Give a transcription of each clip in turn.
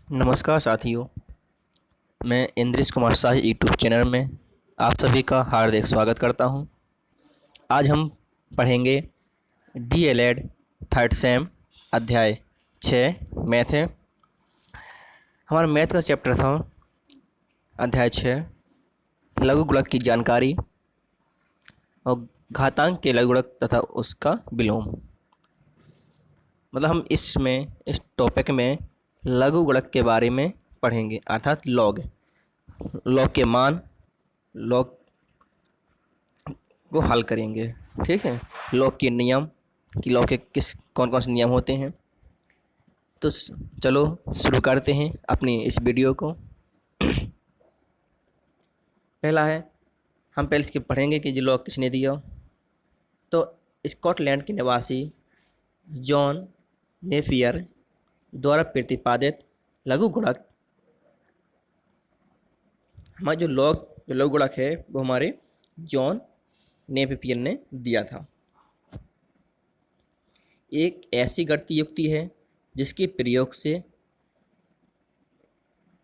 नमस्कार साथियों, मैं इंद्रेश कुमार शाही यूट्यूब चैनल में आप सभी का हार्दिक स्वागत करता हूं। आज हम पढ़ेंगे डीएलएड थर्ड सेम अध्याय 6 मैथ है। हमारा मैथ का चैप्टर था अध्याय 6 लघु गुणक की जानकारी और घातांक के लघु गुणक तथा उसका विलोम। मतलब हम इस टॉपिक में लघु गुणक के बारे में पढ़ेंगे, अर्थात लॉग के मान, लॉग को हल करेंगे। ठीक है, लॉग के नियम कि लॉग के कौन कौन से नियम होते हैं। तो चलो शुरू करते हैं अपनी इस वीडियो को। पहला है, हम पहले इसके पढ़ेंगे कि जो लॉग किसने दिया। तो स्कॉटलैंड के निवासी जॉन नेफियर द्वारा प्रतिपादित लघु गुणक, हमारा जो लघु गुणक है वो हमारे जॉन नेपियर ने दिया था। एक ऐसी गणितीय युक्ति है जिसके प्रयोग से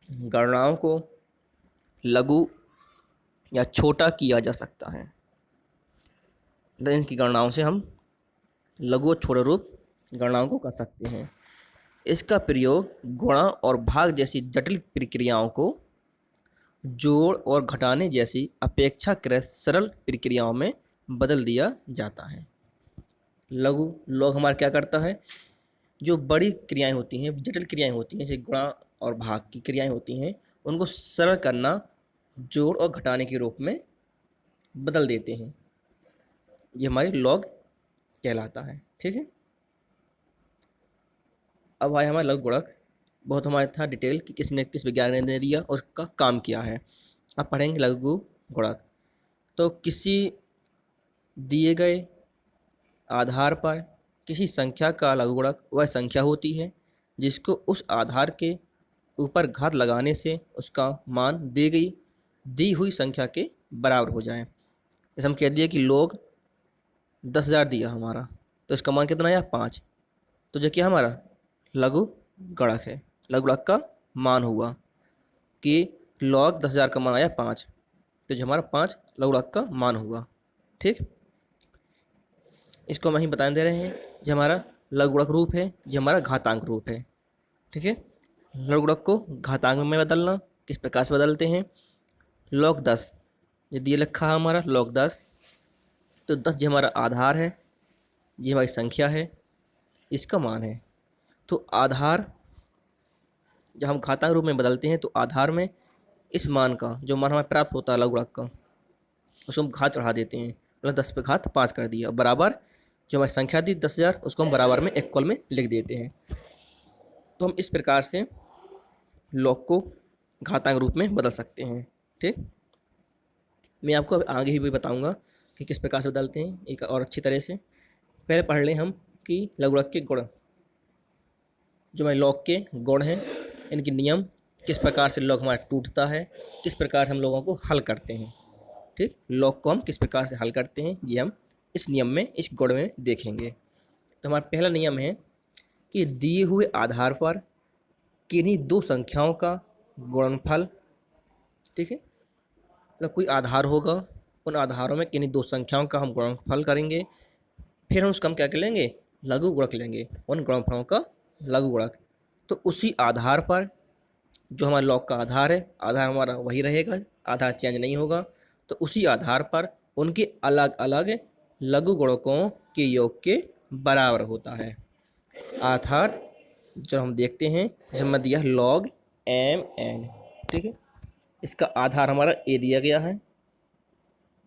गणनाओं को लघु या छोटा किया जा सकता है। मतलब इनकी गणनाओं से हम लघु और छोटे रूप गणनाओं को कर सकते हैं। इसका प्रयोग गुणा और भाग जैसी जटिल प्रक्रियाओं को जोड़ और घटाने जैसी अपेक्षाकृत सरल प्रक्रियाओं में बदल दिया जाता है। लॉग हमारा क्या करता है, जो बड़ी क्रियाएं होती हैं, जटिल क्रियाएं होती हैं, जैसे गुणा और भाग की क्रियाएं होती हैं, उनको सरल करना, जोड़ और घटाने के रूप में बदल देते हैं। ये हमारे लॉग कहलाता है। ठीक है, अब आए हमारे लघु गुणक। बहुत हमारे था डिटेल कि किसने किस वैज्ञानिक ने दिया और उसका काम क्या है। अब पढ़ेंगे लघु गुणक। तो किसी दिए गए आधार पर किसी संख्या का लघु गुणक वह संख्या होती है जिसको उस आधार के ऊपर घात लगाने से उसका मान दी हुई संख्या के बराबर हो जाए। जैसे हम कह दिए कि लोग 10,000 दिया हमारा, तो इसका मान कितना आया 5। तो जो क्या हमारा लघु गुणक है, लघु गुणक का मान हुआ कि लॉग 10,000 का मान आया 5, तो जो हमारा 5 लघु गुणक का मान हुआ। ठीक, इसको हम ही बता दे रहे हैं। जो हमारा लघु गुणक रूप है, जो हमारा घातांक रूप है। ठीक है, लघु गुणक को घातांक में बदलना किस प्रकार से बदलते हैं। लॉग 10 ये दिए रखा है हमारा लॉग 10, तो 10 जो हमारा आधार है, ये हमारी संख्या है, इसका मान है। तो आधार जब हम घातांक रूप में बदलते हैं तो आधार में इस मान का जो मान हमें प्राप्त होता है लघु गुणक का, उसको हम घात चढ़ा देते हैं। मतलब 10 पे घात 5 कर दिया, बराबर जो हमारी संख्या थी 10,000, उसको हम बराबर में इक्वल में लिख देते हैं। तो हम इस प्रकार से लॉग को घातांक रूप में बदल सकते हैं। ठीक, मैं आपको आगे भी बताऊंगा कि किस प्रकार से बदलते हैं एक और अच्छी तरह से। पहले पढ़ लें हम कि लघु गुणक के गुण, जो हमारे लॉग के गुण हैं, इनके नियम, किस प्रकार से लॉग हमारा टूटता है, किस प्रकार से हम लोगों को हल करते हैं। ठीक, लॉग को हम किस प्रकार से हल करते हैं ये हम इस नियम में, इस गुण में देखेंगे। तो हमारा पहला नियम है कि दिए हुए आधार पर किन्हीं दो संख्याओं का गुणनफल। ठीक है, मतलब कोई आधार होगा, उन आधारों में किन्हीं दो संख्याओं का हम गुणनफल करेंगे, फिर हम उसका हम क्या कर लेंगे, लघु गुणक लेंगे, उन गुणनफलों का लघु गुणक। तो उसी आधार पर जो हमारा लॉग का आधार है, आधार हमारा वही रहेगा, आधार चेंज नहीं होगा, तो उसी आधार पर उनके अलग अलग लघु गुणकों के योग के बराबर होता है। अर्थात जब हम देखते हैं, जब मैं दिया लॉग एम एन, ठीक है, इसका आधार हमारा ए दिया गया है,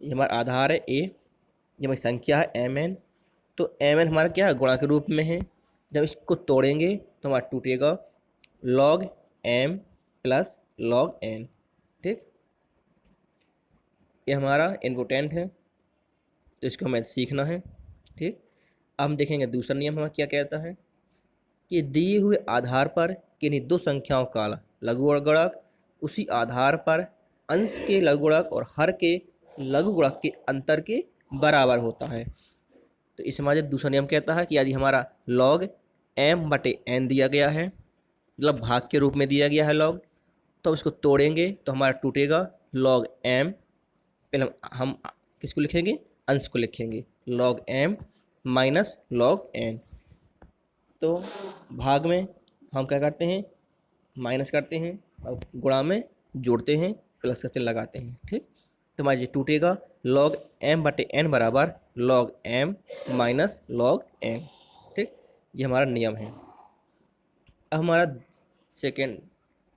ये हमारा आधार है ए, ये हमारी संख्या है एम एन। तो एम एन हमारा क्या है, गुणा के रूप में है। जब इसको तोड़ेंगे तो हमारा टूटेगा log m plus log n. ठीक, ये हमारा इम्पोर्टेंट है, तो इसको हमें सीखना है। ठीक, अब हम देखेंगे दूसरा नियम हमारा क्या कहता है कि दिए हुए आधार पर किन्हीं दो संख्याओं का लघु गुणक उसी आधार पर अंश के लघु गुणक और हर के लघु गुणक के अंतर के बराबर होता है। तो इस हमारे दूसरा नियम कहता है कि यदि हमारा लॉग एम बटे एन दिया गया है, मतलब भाग के रूप में दिया गया है लॉग, तो इसको तोड़ेंगे तो हमारा टूटेगा लॉग एम। पहले हम किसको लिखेंगे, अंश को लिखेंगे, log m minus log n. तो भाग में हम क्या करते हैं, माइनस करते हैं, और गुणा में जोड़ते हैं, प्लस का चिन्ह लगाते हैं। ठीक, तो हमारा ये टूटेगा लॉग एम बटे एन बराबर log m minus log n. ठीक, ये हमारा नियम है। अब हमारा सेकेंड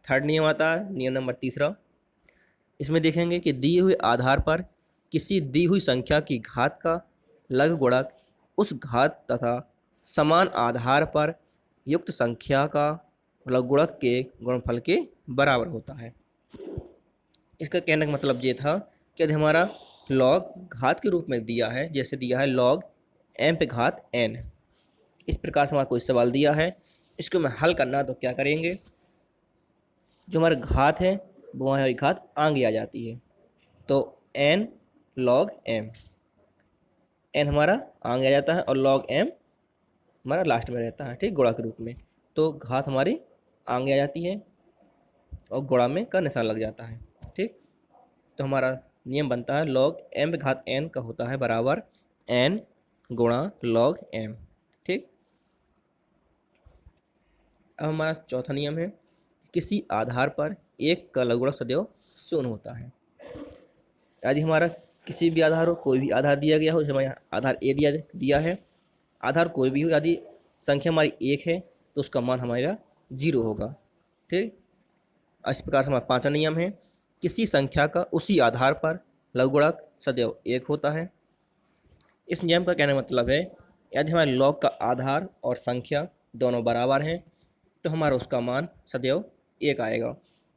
थर्ड नियम आता है, नियम नंबर तीसरा। इसमें देखेंगे कि दिए हुए आधार पर किसी दी हुई संख्या की घात का लघु गुणक उस घात तथा समान आधार पर युक्त संख्या का लघु गुणक के गुणनफल के बराबर होता है। इसका कहने का मतलब ये था कि यदि हमारा लॉग घात के रूप में दिया है, जैसे दिया है लॉग एम पे घात एन, इस प्रकार से हमारा कोई सवाल दिया है, इसको हमें हल करना है तो क्या करेंगे, जो हमारा घात है वो हमारी घात आगे आ जाती है, तो एन लॉग एम, एन हमारा आगे आ जाता है और लॉग एम हमारा लास्ट में रहता है। ठीक, गुणा के रूप में, तो घात हमारी आगे आ जाती है और गुणा में का निशान लग जाता है। ठीक, तो हमारा नियम बनता है लॉग एम पे घात एन का होता है बराबर एन गुणा लॉग एम। ठीक, अब हमारा चौथा नियम है, किसी आधार पर एक का लघु गुणक सदैव शून्य होता है। यदि हमारा किसी भी आधार हो, कोई भी आधार दिया गया हो, जैसे हमारे आधार ए दिया है, आधार कोई भी हो, यदि संख्या हमारी एक है तो उसका मान हमारा 0 होगा। ठीक, इस प्रकार से हमारा पांचवा नियम है, किसी संख्या का उसी आधार पर लघु गुणक सदैव 1 होता है। इस नियम का कहने का मतलब है, यदि हमारे लॉग का आधार और संख्या दोनों बराबर हैं तो हमारा उसका मान सदैव 1 आएगा।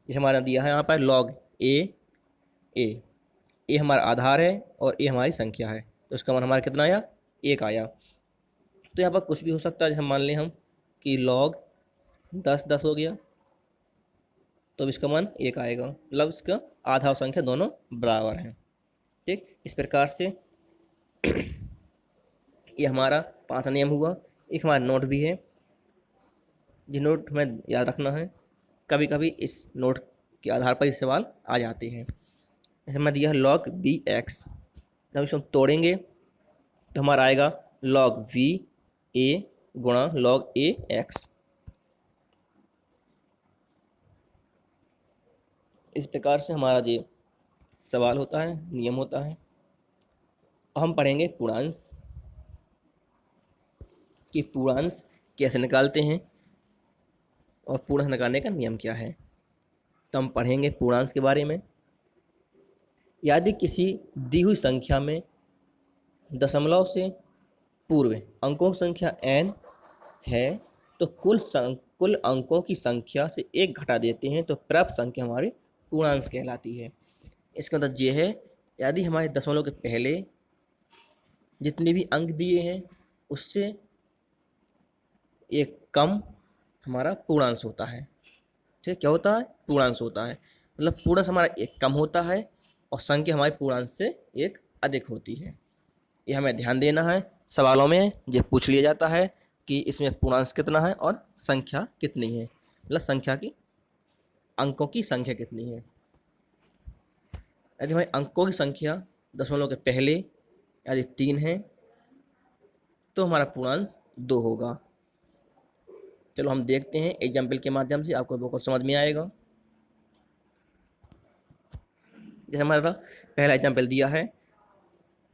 जैसे हमारा दिया है यहाँ पर लॉग ए हमारा आधार है और ए हमारी संख्या है, तो उसका मान हमारा कितना आया, 1 आया। तो यहाँ पर कुछ भी हो सकता है, जैसे मान लें हम कि लॉग 10 हो गया, तो इसका मान 1 आएगा, मतलब इसका आधा और संख्या दोनों बराबर हैं। ठीक, इस प्रकार से ये हमारा पांचवा नियम हुआ। एक हमारा नोट भी है, जिस नोट हमें याद रखना है, कभी कभी इस नोट के आधार पर ये सवाल आ जाते हैं। जैसे मैं दिया है लॉग बी एक्स, जब इसको तोड़ेंगे तो हमारा आएगा लॉग वी ए गुणा लॉग ए एक्स। इस प्रकार से हमारा ये सवाल होता है, नियम होता है। हम पढ़ेंगे पूर्णांश, कि पूर्णांश कैसे निकालते हैं और पूर्णांश निकालने का नियम क्या है। तो हम पढ़ेंगे पूर्णांश के बारे में। यदि किसी दी हुई संख्या में दशमलव से पूर्व अंकों की संख्या n है तो कुल अंकों की संख्या से 1 घटा देते हैं तो प्राप्त संख्या हमारी पूर्णांश कहलाती है। इसका मतलब ये है, यदि हमारे दशमलव के पहले जितने भी अंक दिए हैं उससे एक कम हमारा पूर्णांश होता है। ठीक, क्या होता है, पूर्णांश होता है, मतलब पूर्णांश हमारा एक कम होता है और संख्या हमारे पूर्णांश से एक अधिक होती है। ये हमें ध्यान देना है, सवालों में ये पूछ लिया जाता है कि इसमें पूर्णांश कितना है और संख्या कितनी है, मतलब संख्या की अंकों की संख्या कितनी है। यदि हमारे अंकों की संख्या दशमलव के पहले यदि 3 है तो हमारा पूर्णांश 2 होगा। चलो हम देखते हैं एग्जाम्पल के माध्यम से, आपको बहुत समझ में आएगा। जैसे हमारा पहला एग्जाम्पल दिया है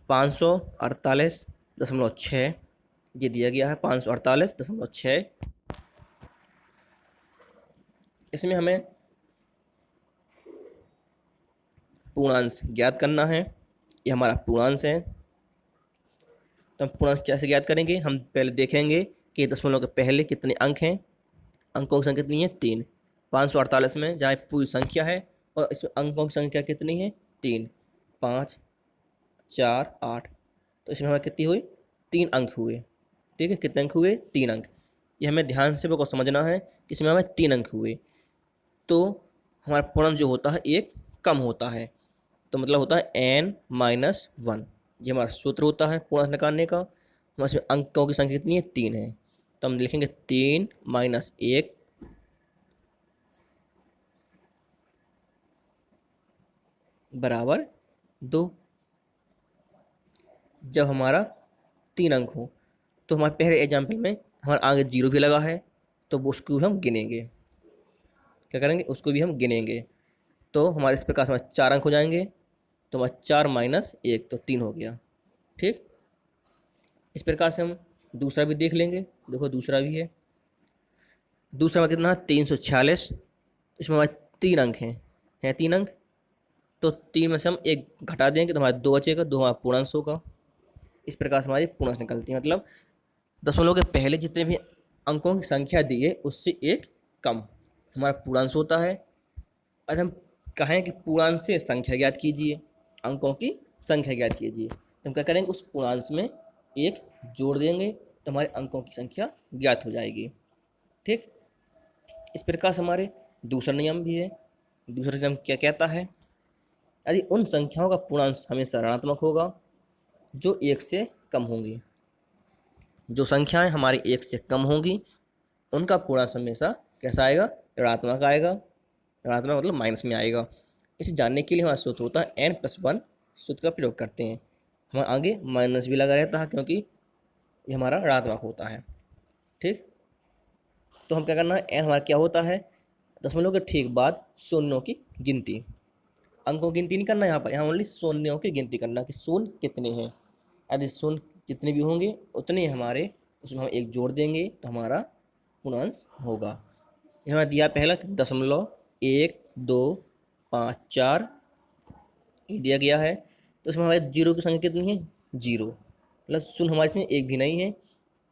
548.6, ये दिया गया है 548.6। इसमें हमें पूर्णांश ज्ञात करना है, ये हमारा पूर्णांश है। तो हम पूर्णांश कैसे ज्ञात करेंगे, हम पहले देखेंगे कि दशमलव के पहले कितने अंक हैं। अंकों की संख्या कितनी है, 3। 548 में जहाँ पूरी संख्या है और इसमें अंकों की संख्या कितनी है, 3, 5, 4, 8, तो इसमें हमारे कितनी हुई, 3 अंक हुए। ठीक है, कितने अंक हुए, 3 अंक। ये हमें ध्यान से को समझना है कि इसमें हमें 3 अंक हुए, तो हमारा पूर्णांक जो होता है एक कम होता है, तो मतलब होता है n-1। ये हमारा सूत्र होता है पूर्णांक निकालने का। हमारे इसमें अंकों की संख्या कितनी है, 3 है, तो हम लिखेंगे 3 - 1 बराबर 2। जब हमारा 3 अंक हो, तो हमारे पहले एग्जाम्पल में हमारा आगे 0 भी लगा है, तो वो उसको भी हम गिनेंगे। क्या करेंगे, उसको भी हम गिनेंगे। तो हमारे इस प्रकार से हमारे 4 अंक हो जाएंगे। तो हमारा 4 माइनस 1 तो 3 हो गया। ठीक, इस प्रकार से हम दूसरा भी देख लेंगे। देखो दूसरा भी है। दूसरा में कितना है, 346। इसमें हमारे 3 अंक हैं 3 अंक। तो 3 में से हम एक घटा देंगे तो हमारा 2 बचेगा, 2 हमारा पूर्णांश होगा। इस प्रकार से हमारी पूर्णांश निकलती है। मतलब दशमलव के पहले जितने भी अंकों की संख्या दी है उससे एक कम हमारा पूर्णांश होता है। आज हम कहें कि पूर्णांश से संख्या ज्ञात कीजिए, अंकों की संख्या ज्ञात कीजिए, तो हम क्या करेंगे, उस पूर्णांश में एक जोड़ देंगे तो हमारे अंकों की संख्या ज्ञात हो जाएगी। ठीक, इस प्रकार से हमारे दूसरा नियम भी है। दूसरा नियम क्या कहता है, यदि उन संख्याओं का पूर्णांश हमेशा ऋणात्मक होगा जो 1 से कम होंगी। जो संख्याएं हमारी 1 से कम होंगी उनका पूर्णांश हमेशा कैसा आएगा, ऋणात्मक आएगा। ऋणात्मक मतलब माइनस में आएगा। इसे जानने के लिए हमारा सूत्र होता है n+1 सूत्र का प्रयोग करते हैं। हमारे आगे माइनस भी लगा रहता है क्योंकि ये हमारा ऋणात्मक होता है। ठीक, तो हम क्या करना है, n हमारा क्या होता है, दशमलव के ठीक बाद शून्यों की गिनती। अंकों की गिनती नहीं करना यहाँ पर, यहाँ ओनली शून्यों की गिनती करना कि शून्य कितने हैं। यदि शून्य जितने भी होंगे उतने हमारे उसमें हम एक जोड़ देंगे तो हमारा पूर्णांश होगा। ये हमें दिया पहला 0.1254 ये दिया गया है। तो इसमें हमारे जीरो की संख्या कितनी है, 0, प्लस शून्य हमारे इसमें एक भी नहीं है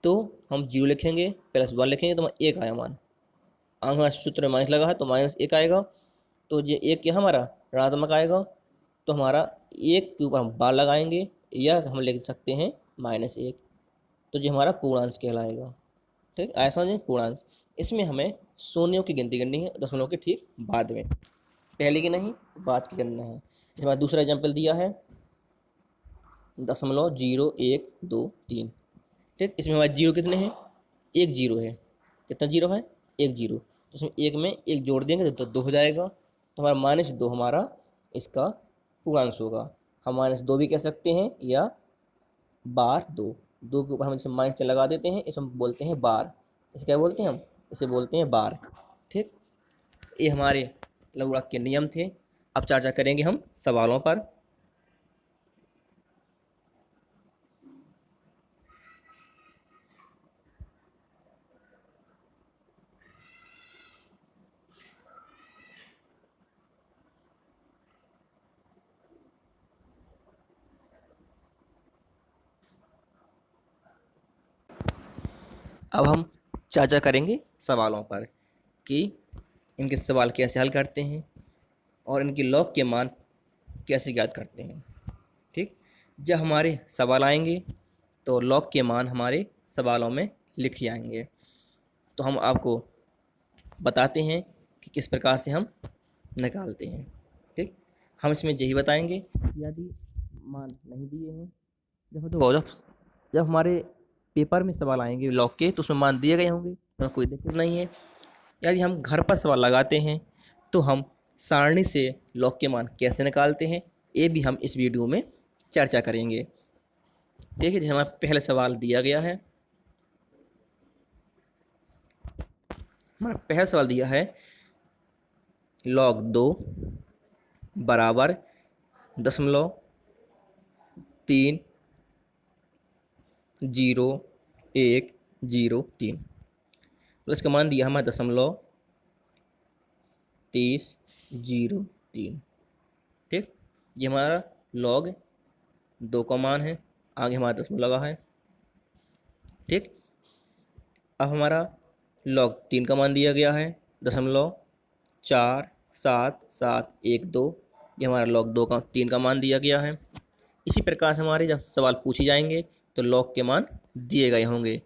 तो हम 0 लिखेंगे, +1 लिखेंगे तो हमारा 1 आया मान। हमारे सूत्र में माइनस लगा है तो -1 आएगा। तो ये 1 क्या हमारा ऋणात्मक आएगा। तो हमारा 1 के ऊपर हम बार लगाएंगे या हम लिख सकते हैं -1। तो ये हमारा पूर्णांश कहलाएगा। ठीक, ऐसा समझें पूर्णांश। इसमें हमें शून्यों की गिनती करनी है दशमलव के ठीक बाद में, पहले की नहीं बाद की करना है। जैसे हमारा दूसरा एग्जाम्पल दिया है 0.0123। ठीक, इसमें हमारे 0 कितने हैं, 1 0 है। कितना 0 है, 1 0। तो इसमें एक में एक जोड़ देंगे तो 2 हो जाएगा। तो हमारा -2 हमारा इसका पूर्णांश होगा। हम -2 भी कह सकते हैं या बार 2। 2 के ऊपर हम इसे माइनस लगा देते हैं, इसे हम बोलते हैं बार। इसे क्या बोलते हैं, हम इसे बोलते हैं बार। ठीक, ये हमारे लघुगणक के नियम थे। अब चर्चा करेंगे हम सवालों पर। अब हम चर्चा करेंगे सवालों पर कि इनके सवाल कैसे हल करते हैं और इनके लॉग के मान कैसे ज्ञात करते हैं। ठीक, जब हमारे सवाल आएंगे तो लॉग के मान हमारे सवालों में लिखे आएंगे। तो हम आपको बताते हैं कि किस प्रकार से हम निकालते हैं। ठीक, हम इसमें यही बताएंगे यदि मान नहीं दिए हैं, जब हमारे पेपर में सवाल आएंगे लॉग के तो उसमें मान दिए गए होंगे तो कोई दिक्कत नहीं है। यदि हम घर पर सवाल लगाते हैं तो हम सारणी से लॉग के मान कैसे निकालते हैं ये भी हम इस वीडियो में चर्चा करेंगे। ठीक है, जैसे हमारा पहले सवाल दिया गया है, हमारा पहला सवाल दिया है log 2 बराबर 0.3103 प्लस का मान दिया हमारा 0.3003। ठीक, ये हमारा log 2 का मान है, आगे हमारा दशमलव लगा है। ठीक, अब हमारा log 3 का मान दिया गया है 0.47712। ये हमारा log 2 का 3 का मान दिया गया है। इसी प्रकार से हमारे जब सवाल पूछे जाएंगे तो log के मान दिए गए होंगे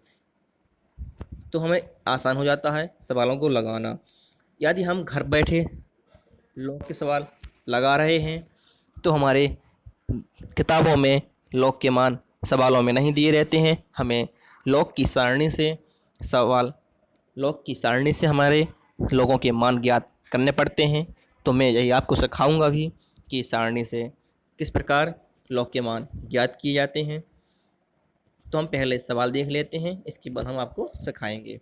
तो हमें आसान हो जाता है सवालों को लगाना। यदि हम घर बैठे log के सवाल लगा रहे हैं तो हमारे किताबों में log के मान सवालों में नहीं दिए रहते हैं। हमें log की सारणी से हमारे लोगों के मान ज्ञात करने पड़ते हैं। तो मैं यही आपको सिखाऊंगा भी की सारणी से किस प्रकार लॉग के मान ज्ञात किए जाते हैं। तो हम पहले सवाल देख लेते हैं, इसके बाद हम आपको सिखाएंगे।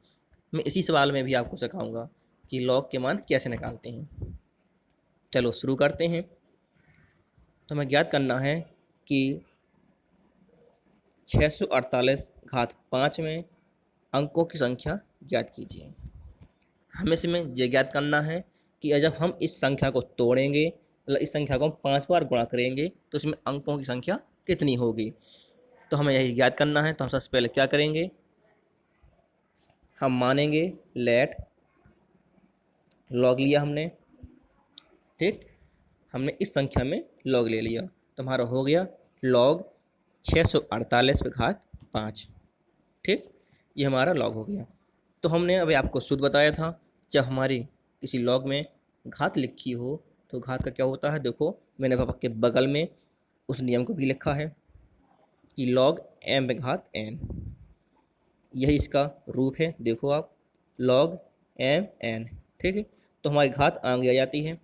मैं इसी सवाल में भी आपको सिखाऊंगा कि लॉग के मान कैसे निकालते हैं। चलो शुरू करते हैं। तो हमें ज्ञात करना है कि 648 घात 5 में अंकों की संख्या ज्ञात कीजिए। हमें इसमें ये ज्ञात करना है कि जब हम इस संख्या को तोड़ेंगे, मतलब इस संख्या को हम 5 बार गुणा करेंगे, तो इसमें अंकों की संख्या कितनी होगी। तो हमें यही ज्ञात करना है। तो हम सबसे पहले क्या करेंगे, हम मानेंगे लेट लॉग लिया हमने, ठीक, हमने इस संख्या में लॉग ले लिया, तो हमारा हो गया लॉग 648 पे घात 5, ठीक, ये हमारा लॉग हो गया। तो हमने अभी आपको शुद्ध बताया था, जब हमारी किसी लॉग में घात लिखी हो तो घात का क्या होता है। देखो मैंने पापा के बगल में उस नियम को भी लिखा है कि लॉग एम पे घात एन, यही इसका रूप है। देखो आप, लॉग एम एन, ठीक है। तो हमारी घात आगे आ जाती है,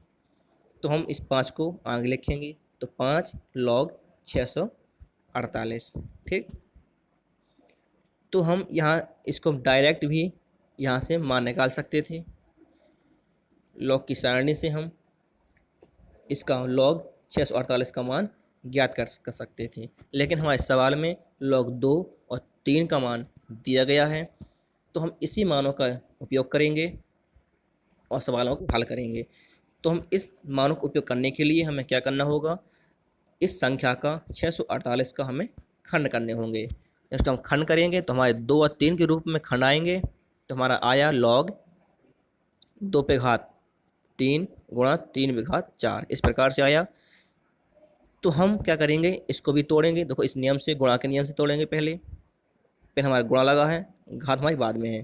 तो हम इस 5 को आगे लिखेंगे, तो 5 लॉग 648, ठीक। तो हम यहाँ इसको डायरेक्ट भी यहाँ से मान निकाल सकते थे। लॉग की सारणी से हम इसका लॉग 648 का मान ज्ञात कर सकते थे, लेकिन हमारे सवाल में लॉग 2 और 3 का मान दिया गया है, तो हम इसी मानों का उपयोग करेंगे और सवालों को हल करेंगे। तो हम इस मानों का उपयोग करने के लिए हमें क्या करना होगा, इस संख्या का 648 का हमें खंड करने होंगे। जब हम खंड करेंगे तो हमारे 2 और 3 के रूप में खंड आएंगे, तो हमारा आया लॉग 2 पे घात 3 गुणा 3 पे घात 4, इस प्रकार से आया। तो हम क्या करेंगे, इसको भी तोड़ेंगे। देखो इस नियम से, गुणा के नियम से तोड़ेंगे पहले, फिर हमारा गुणा लगा है, घात हमारी बाद में है,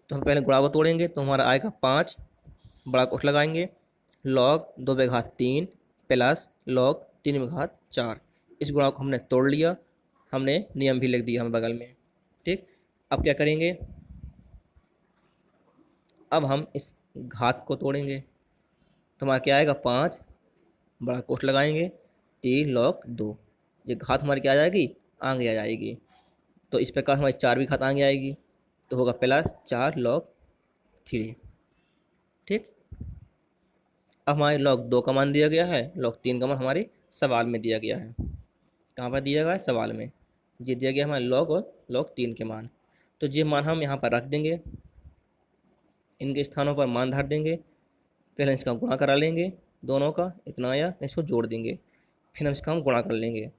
तो हम पहले गुणा को तोड़ेंगे, तो हमारा आएगा 5, बड़ा कोष्ठ लगाएंगे, लॉग 2 पे घात 3 प्लस लॉग 3 पे घात 4। इस गुणा को हमने तोड़ लिया, हमने नियम भी लिख दिया हमें बगल में, ठीक। अब क्या करेंगे, अब हम इस घात को तोड़ेंगे, तो हमारा क्या आएगा 5, बड़ा कोष्ठ लगाएंगे, 3 लॉग 2, ये घात हमारी क्या आ जाएगी, आगे आ जाएगी। तो इस प्रकार हमारी 4 भी घात आगे आएगी, तो होगा प्लस 4 लॉग 3, ठीक। अब हमारे लॉग 2 का मान दिया गया है, लॉग 3 का मान हमारे सवाल में दिया गया है। कहाँ पर दिया गया है, सवाल में। ये दिया गया हमारे लॉग और लॉग 3 के मान, तो ये मान हम यहाँ पर रख देंगे, इनके स्थानों पर मान धर देंगे। पहले इसका गुणा करा लेंगे, दोनों का इतना आया, इसको जोड़ देंगे, फिर हम इसका हम गुणा कर लेंगे।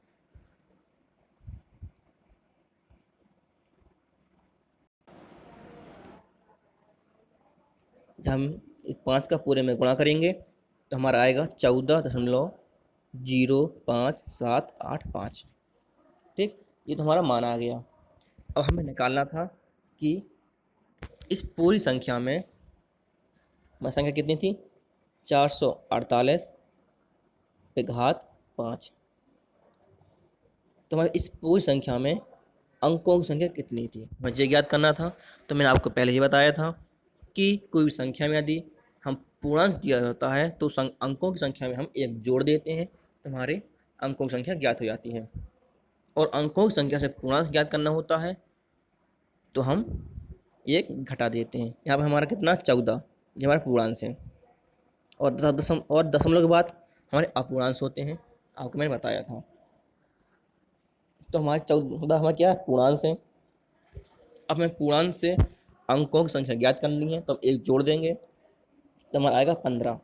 जब हम 5 का पूरे में गुणा करेंगे तो हमारा आएगा 14.0575, ठीक। ये तो हमारा मान आ गया। अब हमें निकालना था कि इस पूरी संख्या में संख्या कितनी थी, 448 पे घात 5। तो हमें इस पूरी संख्या में अंकों की संख्या कितनी थी मुझे ज्ञात करना था। तो मैंने आपको पहले ही बताया था कि कोई भी संख्या में यदि हम पूर्णांश दिया जाता है तो अंकों की संख्या में हम एक जोड़ देते हैं, तो हमारे अंकों की संख्या ज्ञात हो जाती है। और अंकों की संख्या से पूर्णांश ज्ञात करना होता है तो हम एक घटा देते हैं। यहाँ पर हमारा कितना, 14, ये हमारा पूर्णांश है। और दशमलव के बाद हमारे अपूर्णांश होते हैं, आपको मैंने बताया था। तो हमारे 14 हमारा क्या है, पूर्णांश है। अब हमें पूर्णांश से अंकों की संख्या ज्ञात करनी है, तो हम एक जोड़ देंगे, तो हमारा आएगा 15।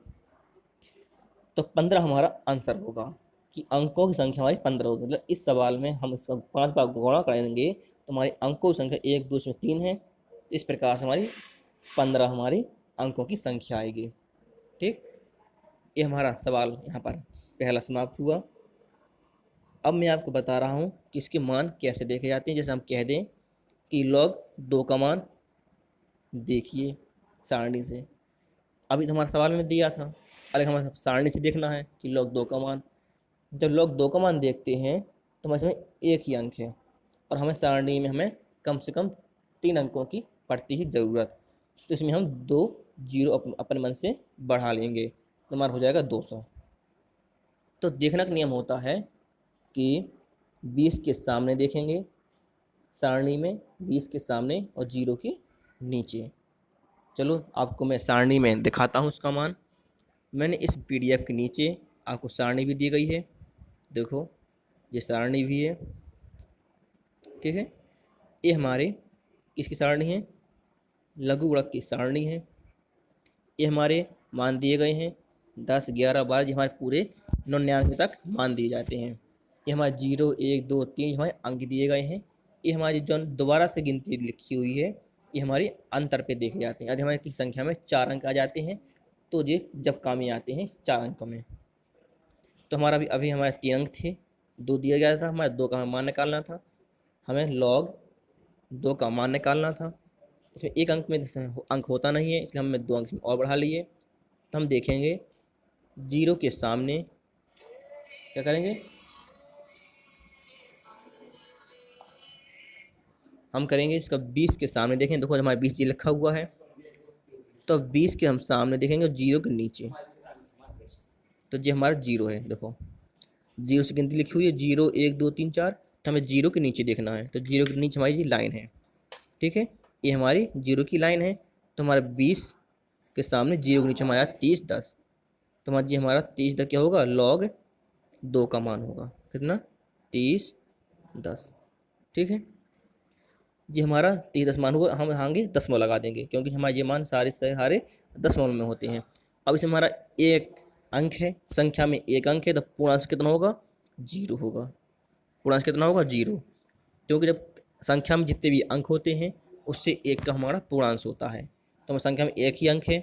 तो 15 हमारा आंसर होगा कि अंकों की संख्या हमारी 15 होगी। मतलब इस सवाल में हम इसका 5 बार गुणा करेंगे तो हमारी अंकों की संख्या 1 2 इसमें 3 है, इस प्रकार से हमारी 15 हमारी अंकों की संख्या आएगी, ठीक। ये हमारा सवाल यहाँ पर पहला समाप्त हुआ। अब मैं आपको बता रहा हूँ कि इसके मान कैसे देखे जाते हैं। जैसे हम कह दें कि लॉग 2 का मान देखिए सारणी से, अभी तो हमारे सवाल में दिया था, अलग हमें सारणी से देखना है कि लॉग 2 का मान। जब लॉग 2 का मान देखते हैं तो हमारे इसमें एक ही अंक है और हमें सारणी में हमें कम से कम 3 अंकों की पड़ती ही ज़रूरत। तो इसमें हम 2 जीरो अपने मन से बढ़ा लेंगे, तो हमारा हो जाएगा 200। तो देखना का नियम होता है कि 20 के सामने देखेंगे सारणी में, 20 के सामने और 0 के नीचे। चलो आपको मैं सारणी में दिखाता हूँ उसका मान। मैंने इस PDF के नीचे आपको सारणी भी दी गई है, देखो ये सारणी भी है, ठीक है। ये हमारे किसकी सारणी है, लघु गुणक की सारणी है। ये हमारे मान दिए गए हैं 10, 11, 12, ये हमारे पूरे 99 तक मान दिए जाते हैं। ये हमारे 0, 1, 2, 3 हमारे अंक दिए गए हैं। ये हमारी जो दोबारा से गिनती लिखी हुई है, ये हमारी अंतर पे देखे जाते हैं। यदि हमारी किसी संख्या में 4 अंक आ जाते हैं तो ये जब काम में आते हैं 4 अंकों में। तो हमारा अभी हमारे 3 अंक थे, 2 दिया गया था, हमारे 2 का मान निकालना था, हमें लॉग 2 का मान निकालना था। इसमें 1 अंक में अंक होता नहीं है, इसलिए हमने 2 अंक और बढ़ा लिए। तो हम देखेंगे 0 के सामने क्या करेंगे, हम करेंगे इसका 20 के सामने देखें, देखो हमारे 20 जी लिखा हुआ है, तो 20 के हम सामने देखेंगे और 0 के नीचे, तो ये हमारा 0 है। देखो 0 से गिनती लिखी हुई है, 0, 1, 2, 3, 4, तो हमें 0 के नीचे देखना है। तो 0 के नीचे हमारी ये लाइन है, ठीक है, ये हमारी 0 की लाइन है। तो हमारा 20 के सामने 0 के नीचे हमारा 30, 10, तो हमारा जी हमारा 30 क्या होगा, लॉग 2 का मान होगा, कितना, 30, 10, ठीक है। जी हमारा 30, 10 मान होगा, हम आगे दशमलव लगा देंगे क्योंकि हमारे ये मान सारे सारे दशमलव में होते हैं। अब इसमें हमारा एक अंक है, संख्या में एक अंक है, तो पूर्णांश कितना होगा, 0 होगा। पूर्णांश कितना होगा, 0, क्योंकि जब संख्या में जितने भी अंक होते हैं उससे एक का हमारा पूर्णांश होता है। तो हमारी संख्या में एक ही अंक है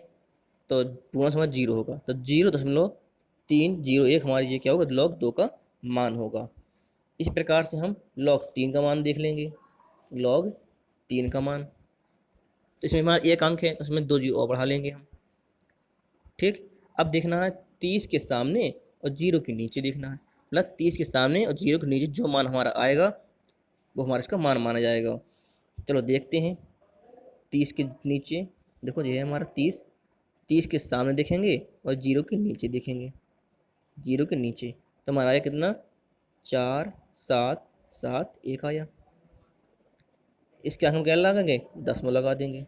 तो पूर्णांश हमारा 0 होगा। तो 0.301 हमारी ये क्या होगा, लॉग 2 का मान होगा। इस प्रकार से हम लॉग 3 का मान देख लेंगे, लॉग 3 का मान, तो इसमें हमारा एक अंक है तो उसमें 2 जीरो और बढ़ा लेंगे हम, ठीक। अब देखना है 30 के सामने और 0 के नीचे देखना है, मतलब 30 के सामने और 0 के नीचे जो मान हमारा आएगा वो हमारा इसका मान माना जाएगा। चलो देखते हैं 30 के नीचे, देखो ये है हमारा 30, 30 के सामने देखेंगे और 0 के नीचे देखेंगे, 0 के नीचे, तो हमारा आया कितना, 4, 7, 7, 1 आया। इसके हम क्या लगाएंगे, दशमलव लगा देंगे,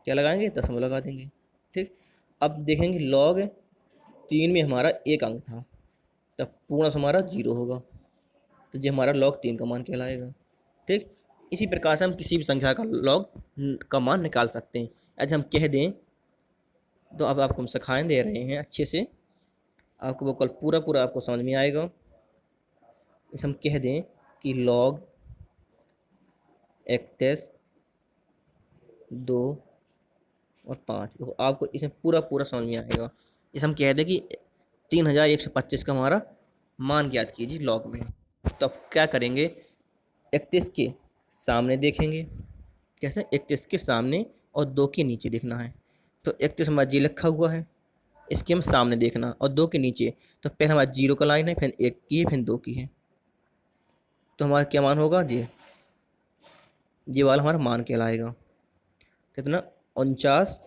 क्या लगाएंगे, दशमलव लगा देंगे, ठीक। अब देखेंगे लॉग 3 में हमारा एक अंक था, तब पूर्णांश हमारा 0 होगा, तो ये हमारा लॉग 3 का मान कहलाएगा, ठीक। इसी प्रकार से हम किसी भी संख्या का लॉग का मान निकाल सकते हैं। यदि हम कह दें, तो अब आपको हम सिखाएं दे रहे हैं अच्छे से, आपको वो कल पूरा पूरा आपको समझ में आएगा। इसे हम कह दें कि लॉग 31, 2 और 5, देखो आपको इसमें पूरा पूरा समझ में आएगा। इसे हम कह दें कि 3125 का हमारा मान ज्ञात कीजिए लॉग में। तो अब क्या करेंगे, 31 के सामने देखेंगे, कैसे, 31 के सामने और 2 के नीचे देखना है। तो 31 हमारा जी लिखा हुआ है, इसके हम सामने देखना और 2 के नीचे, तो पहले हमारा 0 का लाइन है, फिर 1 की है, फिर 2 की है, तो हमारा क्या मान होगा, ये वाला हमारा मान कहलाएगा, कितना, 49,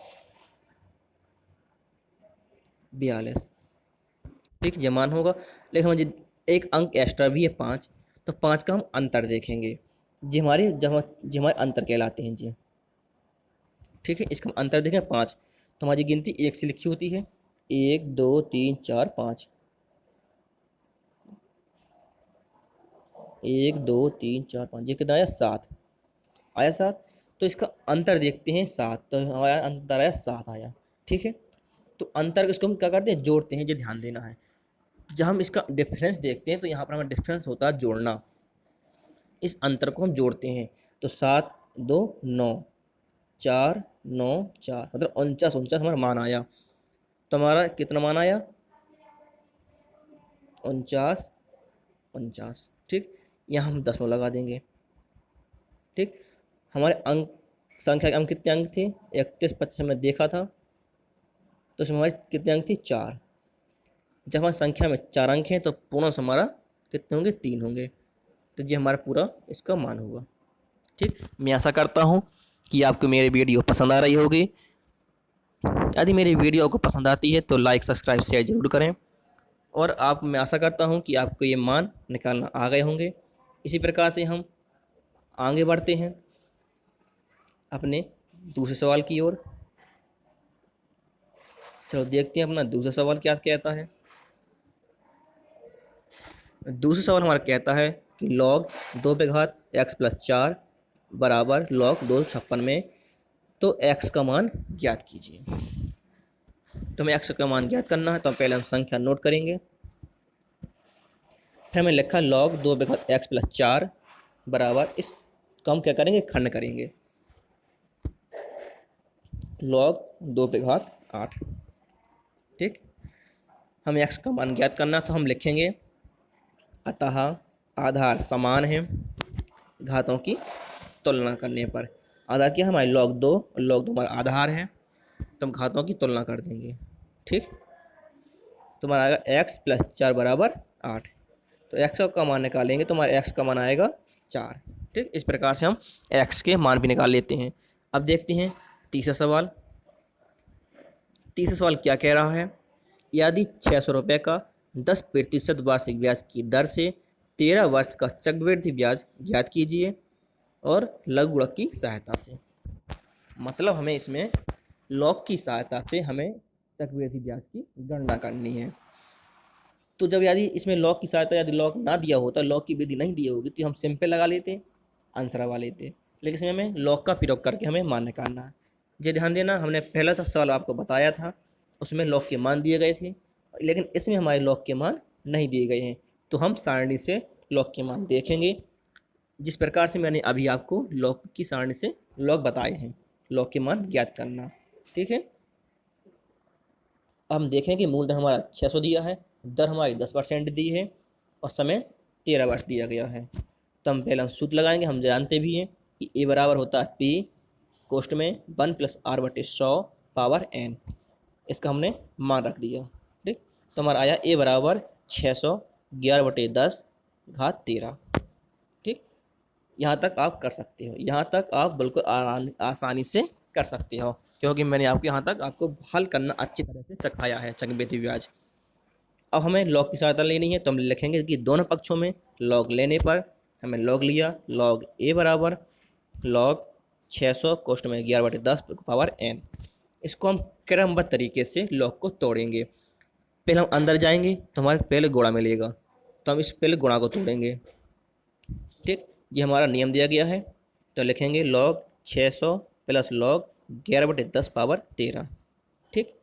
42, ठीक, ये मान होगा। लेकिन मुझे एक अंक एक्स्ट्रा भी है 5, तो 5 का हम अंतर देखेंगे, जी हमारे अंतर कहलाते हैं जी, ठीक है। इसका हम अंतर देखें 5, तो हमारी गिनती 1 से लिखी होती है, 1, 2, 3, 4, 5, 1, 2, 3, 4, 5, ये कितना आया, 7 आया, 7। तो इसका अंतर देखते हैं 7, तो हमारा अंतर आया 7 आया, ठीक है। तो अंतर इसको हम क्या करते हैं, जोड़ते हैं, ये ध्यान देना है। जब हम इसका डिफरेंस देखते हैं तो यहाँ पर हमारा डिफरेंस होता है जोड़ना, इस अंतर को हम जोड़ते हैं। तो 7, 2, 9, 4, 9, 4, मतलब 49 हमारा मान आया। तो हमारा कितना मान आया, 49, 49, ठीक। यहाँ हम दशमलव लगा देंगे, ठीक। हमारे अंक, संख्या के अंक कितने अंक थे, 31, 25 हमने देखा था, तो इसमें हमारे कितने अंक थे, 4। जब हमारी संख्या में 4 अंक हैं तो पूर्णांश हमारा कितने होंगे, 3 होंगे, तो ये हमारा पूरा इसका मान होगा, ठीक। मैं आशा करता हूँ कि आपको मेरी वीडियो पसंद आ रही होगी। यदि मेरी वीडियो को पसंद आती है तो लाइक सब्सक्राइब शेयर ज़रूर करें। और आप मैं आशा करता हूँ कि आपको ये मान निकालना आ गए होंगे। इसी प्रकार से हम आगे बढ़ते हैं अपने दूसरे सवाल की ओर। चलो देखते हैं अपना दूसरा सवाल क्या कहता है। दूसरा सवाल हमारा कहता है कि log 2 पे घात x प्लस 4 बराबर log 256 में, तो x का मान ज्ञात कीजिए। तो हमें x का मान ज्ञात करना है, तो हम पहले संख्या नोट करेंगे। फिर हमें लिखा log 2 पे घात x प्लस 4 बराबर, इस को हम क्या करेंगे, खंड करेंगे। log 2 पे घात 8। ठीक, हमें x का मान ज्ञात करना, तो हम लिखेंगे अतः आधार समान है घातों की तुलना करने पर। आधार क्या है हमारे log 2, और log 2 हमारा आधार है, तो हम घातों की तुलना कर देंगे। ठीक, तो हमारा आएगा x प्लस 4 बराबर 8। तो x का मान निकालेंगे तो हमारे x का मान आएगा 4। ठीक, इस प्रकार से हम x के मान भी निकाल लेते हैं। अब देखते हैं तीसरा सवाल। तीसरा सवाल क्या कह रहा है, यदि 600 रुपये का 10% वार्षिक ब्याज की दर से 13 वर्ष का चक्रवृद्धि ब्याज ज्ञात कीजिए और लघु गुणक की सहायता से। मतलब हमें इसमें लॉग की सहायता से हमें चक्रवृद्धि ब्याज की गणना करनी है। तो जब यदि इसमें लॉग की सहायता यदि लॉग ना दिया होता, लॉग की विधि नहीं दी होगी, तो हम सिंपल लगा लेते, आंसर लगा लेते। लेकिन इसमें हमें लॉग का प्रयोग करके हमें मान निकालना है। ये ध्यान देना, हमने पहला सवाल आपको बताया था, उसमें लॉग के मान दिए गए थे, लेकिन इसमें हमारे लॉग के मान नहीं दिए गए हैं। तो हम सारणी से लॉग के मान देखेंगे, जिस प्रकार से मैंने अभी आपको लॉग की सारणी से लॉग बताए हैं, लॉग के मान ज्ञात करना। ठीक है, अब हम देखें कि मूलधन हमारा 600 दिया है, दर हमारी 10% दी है और समय 13 वर्ष दिया गया है। तो हम पहले सूत्र लगाएंगे। हम जानते भी हैं कि ए बराबर होता है पी कोष्ट में 1 + r/100 पावर n। इसका हमने मान रख दिया। ठीक, तो हमारा आया ए बराबर 600 11/10 घात 13। ठीक, यहाँ तक आप कर सकते हो, यहाँ तक आप बिल्कुल आसानी से कर सकते हो, क्योंकि मैंने आपको यहाँ तक आपको हल करना अच्छी तरह से सिखाया है चक्रवृद्धि ब्याज। अब हमें लॉग की सहायता लेनी है, तो हम लिखेंगे कि दोनों पक्षों में लॉग लेने पर हमें लॉग लिया, लॉग ए बराबर लॉग 600 कोष्ट में 11/10 पावर n। इसको हम क्रमबद्ध तरीके से लॉग को तोड़ेंगे। पहले हम अंदर जाएंगे तो हमारे पहले गुणा मिलेगा, तो हम इस पहले गुणा को तोड़ेंगे। ठीक, ये हमारा नियम दिया गया है, तो लिखेंगे log 600 प्लस log 11/10 पावर 13। ठीक,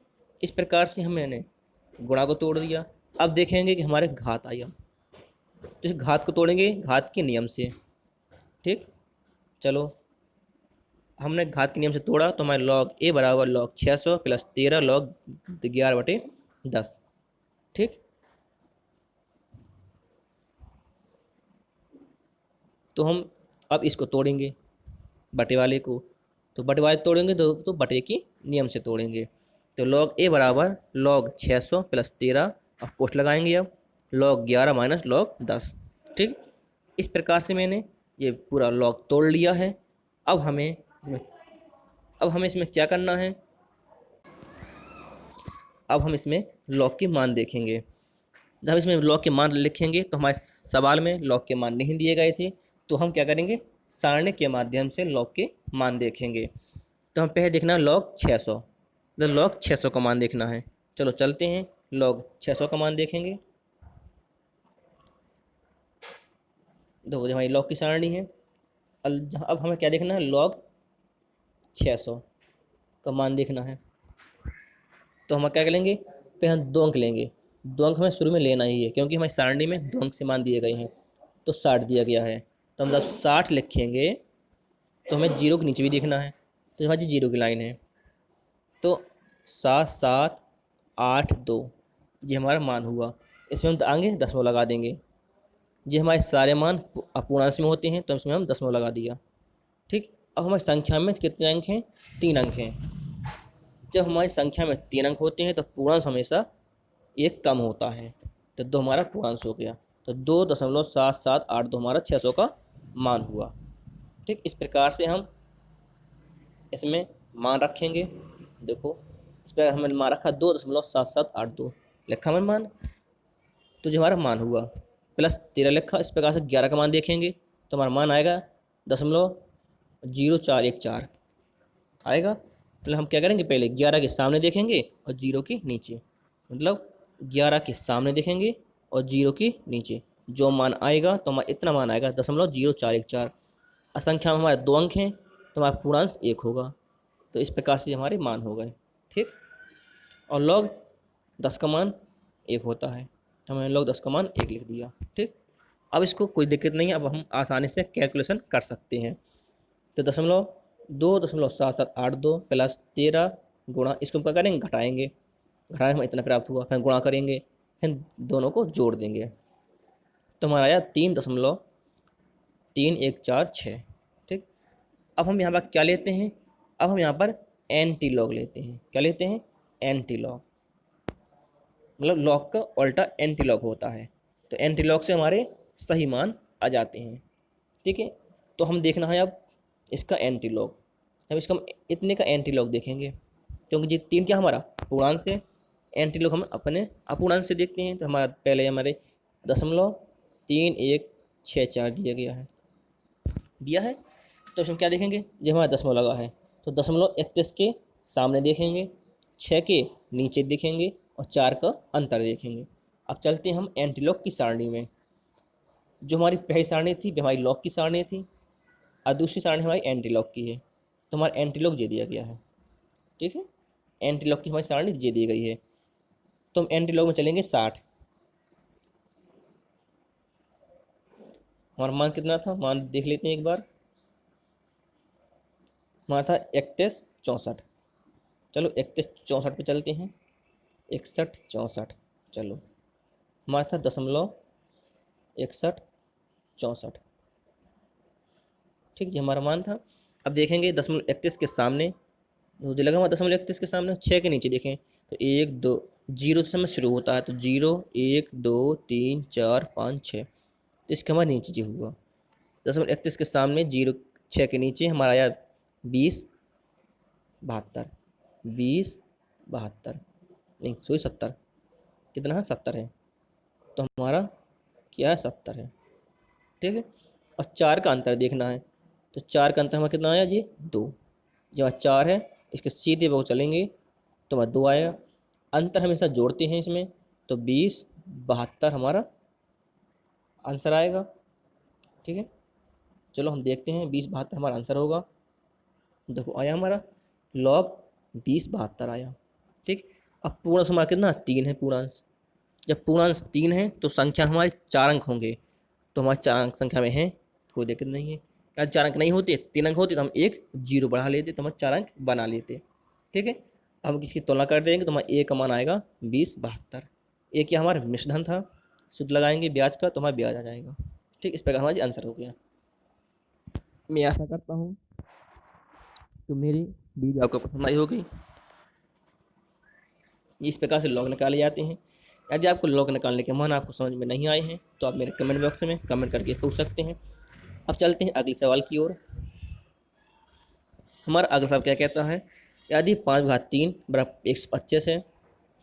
इस प्रकार से हमने गुणा को तोड़ दिया। अब देखेंगे कि हमारे घात आया, तो इस घात को तोड़ेंगे घात के नियम से। ठीक, चलो हमने घात के नियम से तोड़ा, तो हमारे log a बराबर log 600 प्लस 13 log 11/10। ठीक, तो हम अब इसको तोड़ेंगे बटे वाले को, तो बटे वाले तोड़ेंगे तो बटे की नियम से तोड़ेंगे। तो log a बराबर log 600 प्लस 13, अब कोष्ट लगाएंगे, अब log 11 माइनस log 10। ठीक, इस प्रकार से मैंने ये पूरा log तोड़ लिया है। अब हमें इसमें क्या करना है, अब हम इसमें log के मान देखेंगे। जब इसमें log के मान लिखेंगे, तो हमारे सवाल में log के मान नहीं दिए गए थे, तो हम क्या करेंगे, सारणी के माध्यम से log के मान देखेंगे। तो हम पहले देखना log 600, तो log 600 का मान देखना है। चलो चलते हैं, log 600 का मान देखेंगे। देखो हमारी log की सारणी है। अब हमें क्या देखना है, log 600 का मान देखना है। तो हम क्या करेंगे, पहले हम 2 अंक लेंगे। 2 अंक हमें शुरू में लेना ही है, क्योंकि हमारी सारणी में 2 अंक से मान दिए गए हैं। तो 60 दिया गया है, तो हम जब 60 लिखेंगे तो हमें 0 के नीचे भी देखना है, तो हमारी 0 की लाइन है। तो 7 7 8 2 ये हमारा मान हुआ। इसमें हम आगे दशमलव लगा देंगे। ये हमारे सारे मान अपूर्णांश में होते हैं, तो इसमें हम दशमलव लगा दिया। ठीक, अब हमारी संख्या में कितने अंक हैं, 3 अंक हैं। जब हमारी संख्या में 3 अंक होते हैं तो पूर्णांश हमेशा एक कम होता है, तो 2 हमारा पूर्णांश हो गया। तो 2.7782 हमारा 600 का मान हुआ। ठीक, इस प्रकार से हम इसमें मान रखेंगे। देखो इस पर हमने मान रखा 2.7782 लिखा हमने मान, तो जो हमारा मान हुआ प्लस 13 लिखा। इस प्रकार से 11 का मान देखेंगे तो हमारा मान आएगा 0.0414 आएगा। मतलब हम क्या करेंगे, पहले 11 के सामने देखेंगे और 0 के नीचे, मतलब 11 के सामने देखेंगे और 0 के नीचे जो मान आएगा तो हमारा इतना मान आएगा 0.0414। असंख्या में हमारे 2 अंक हैं तो हमारा पूर्णांश 1 होगा। तो इस प्रकार से हमारे मान हो गए, ठीक। और log 10 का मान 1 होता है, हमने log 10 का मान 1 लिख दिया, ठीक। अब इसको कोई दिक्कत नहीं है, अब हम आसानी से कैलकुलेशन कर सकते हैं। तो 2.7782 प्लस 13 गुणा, इसको हम क्या करेंगे, घटाएंगे, घटाएंगे हमें इतना प्राप्त हुआ, फिर गुणा करेंगे, फिर दोनों को जोड़ देंगे तो हमारा आया 3.3146, ठीक। अब हम यहाँ पर क्या लेते हैं, अब हम यहाँ पर एंटी लॉग लेते हैं। क्या लेते हैं, एंटी लॉग, मतलब लॉग का उल्टा एंटी लॉग होता है। तो एंटी लॉग से हमारे सही मान आ जाते हैं, ठीक है। तो हम देखना है अब इसका एंटी लॉग। अब इसका हम इतने का एंटी लॉग देखेंगे, क्योंकि ये 3 क्या हमारा पूर्णांश से, एंटी लॉग हम अपने अपूर्णांश से देखते हैं। तो हमारा पहले हमारे 0.3164 दिया है तो इसमें क्या देखेंगे, जो हमारा दशमलव लगा है तो 0.31 के सामने देखेंगे, 6 के नीचे देखेंगे और 4 का अंतर देखेंगे। अब चलते हैं हम एंटी लॉग की सारणी में। जो हमारी पहली सारणी थी वो हमारी लॉग की सारणी थी और दूसरी सारणी हमारी एंटी लॉग की है। तो हमारा एंटी लॉग ये दिया गया है, ठीक है। एंटी लॉग की हमारी सारणी ये दी गई है। तो हम एंटी लॉग में चलेंगे 60। हमारा मान कितना था, मान देख लेते हैं एक बार। हमारा था 3164। चलो 3164 पे चलते हैं, 6164। चलो हमारा था 0.6164, ठीक है, हमारा मान था। अब देखेंगे 0.31 के सामने, तो जो लगा हमारा 0.31 के सामने 6 के नीचे देखें तो 1 2 0 से हमें शुरू होता है, तो 0 1 2 3 4 5 6, तो इसका हमारा नीचे जी हुआ 0.31 के सामने 0 6 के नीचे हमारा आया 20.72, 20.72 नहीं सॉरी 70, कितना है 70 है, तो हमारा क्या है 70 है, ठीक है। और 4 का अंतर देखना है, तो 4 का अंतर हमारा कितना आया जी 2, जब 4 है इसके सीधे वो चलेंगे तो हमारा 2 आएगा। अंतर हमेशा जोड़ते हैं इसमें, तो 20.72 हमारा आंसर आएगा, ठीक है। चलो हम देखते हैं 20.72 हमारा आंसर होगा। देखो आया हमारा log 20.72 आया, ठीक। अब पूर्णांश हमारा कितना 3 है पूर्णांश। जब पूर्णांश 3 है तो संख्या हमारे 4 अंक होंगे, तो हमारे 4 अंक संख्या में है, कोई दिक्कत नहीं है। अगर 4 अंक नहीं होते, 3 अंक होते तो हम एक 0 बढ़ा लेते, तो हम 4 अंक बना लेते, ठीक है। अब हम इसकी तुलना कर देंगे तो हमारा ए का मान आएगा 20.72। ए क्या हमारा मिश्रधन था, सूत्र लगाएंगे ब्याज का तो हमारा ब्याज आ जाएगा, ठीक। इस प्रकार हमारा आंसर हो गया। मैं आशा करता हूँ तो मेरी वीडियो आपको पसंद आई होगी। इस प्रकार से लॉग निकाले जाते हैं। यदि आपको लॉग निकालने के मान आपको समझ में नहीं आए हैं तो आप मेरे कमेंट बॉक्स में कमेंट करके पूछ सकते हैं। अब चलते हैं अगले सवाल की ओर। हमारा अगला सवाल क्या कहता है, यदि 5/3 बराबर 125 है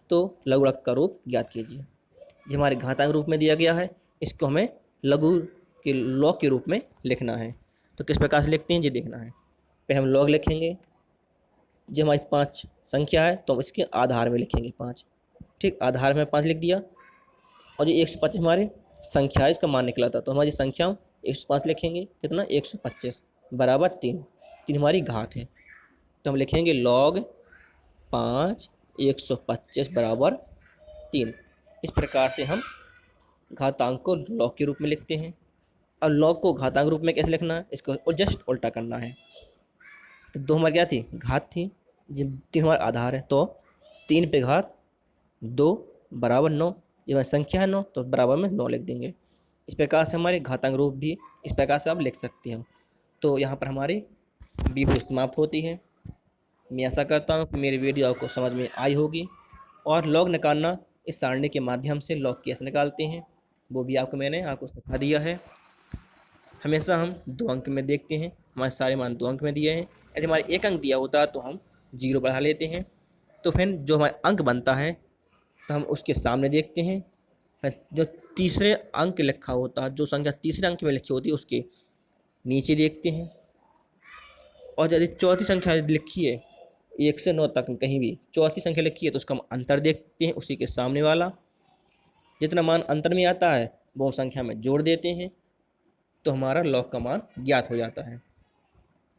तो लघुगणक का रूप ज्ञात कीजिए। जो हमारे घातांक रूप में दिया गया है, इसको हमें लघु के लॉग के रूप में लिखना है। तो किस प्रकार से लिखते हैं ये देखना है। पहले हम लॉग लिखेंगे, जो हमारी 5 संख्या है तो हम इसके आधार में लिखेंगे 5, ठीक। आधार में 5 लिख दिया। और जो 125 हमारे संख्या है, इसका मान निकला था, तो हमारी संख्या 105 लिखेंगे, कितना 125 बराबर 3, 3 हमारी घात है, तो हम लिखेंगे log 5 125 बराबर 3। इस प्रकार से हम घातांक को log के रूप में लिखते हैं। और log को घातांक रूप में कैसे लिखना है, इसको जस्ट उल्टा करना है। तो 2 हमारी क्या थी, घात थी, जिन 3 हमारा आधार है, तो 3 पे घात 2 बराबर 9, जब हमारी संख्या है 9 तो बराबर में 9 लिख देंगे। इस प्रकार से हमारे घातांक रूप भी इस प्रकार से आप लिख सकते हो। तो यहाँ पर हमारी वीडियो समाप्त होती है। मैं आशा करता हूँ कि मेरी वीडियो आपको समझ में आई होगी। और लॉग निकालना इस सारणी के माध्यम से लॉग कैसे निकालते हैं वो भी मैंने आपको सिखा दिया है। हमेशा हम 2 अंक में देखते हैं, हमारे सारे मान 2 अंक में दिए हैं। यदि हमारे 1 अंक दिया होता तो हम 0 बढ़ा लेते हैं। तो फिर जो हमारा अंक बनता है तो हम उसके सामने देखते हैं, फिर जो तीसरे अंक लिखा होता है, जो संख्या तीसरे अंक में लिखी होती है उसके नीचे देखते हैं। और यदि चौथी संख्या लिखी है 1 से 9 तक कहीं भी चौथी संख्या लिखी है तो उसका हम अंतर देखते हैं, उसी के सामने वाला। जितना मान अंतर में आता है वो संख्या में जोड़ देते हैं, तो हमारा लॉग का मान ज्ञात हो जाता है।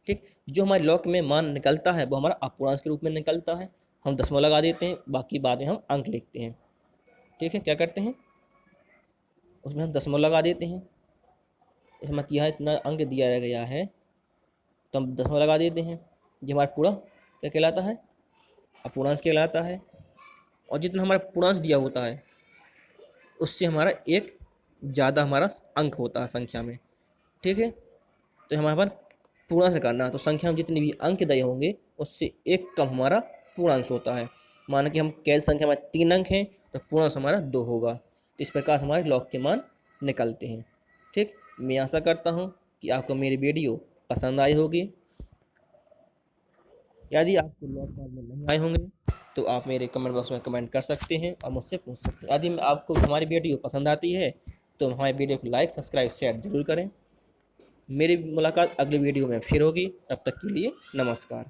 ठीक, जो हमारे लॉग में मान निकलता है वो हमारा अपूर्णांक के रूप में निकलता है, हम दशमलव लगा देते हैं, बाकी बाद में हम अंक लिखते हैं। ठीक है, क्या करते हैं उसमें हम दशमलव लगा देते हैं, इसमें यह इतना अंक दिया गया है तो हम दशमलव लगा देते हैं। ये हमारा पूरा क्या कहलाता है, अपूर्णांक कहलाता है। और जितना हमारा पूर्णांक दिया होता है उससे हमारा एक ज़्यादा हमारा अंक होता है संख्या में। ठीक है, तो हमारे पास पूर्णांक करना है तो संख्या में जितने भी अंक दिए होंगे उससे एक कम हमारा पूर्णांक होता है। माना कि हम कैद संख्या में 3 अंक हैं तो पूर्णांक हमारा 2 होगा। तो इस प्रकार से हमारे लॉग के मान निकलते हैं। ठीक, मैं आशा करता हूँ कि आपको मेरी वीडियो पसंद आई होगी। यदि आपको लॉग फॉर्मूले नहीं आए होंगे तो आप मेरे कमेंट बॉक्स में कमेंट कर सकते हैं और मुझसे पूछ सकते हैं। यदि आपको हमारी वीडियो पसंद आती है तो हमारी वीडियो को लाइक सब्सक्राइब शेयर ज़रूर करें। मेरी मुलाकात अगली वीडियो में फिर होगी, तब तक के लिए नमस्कार।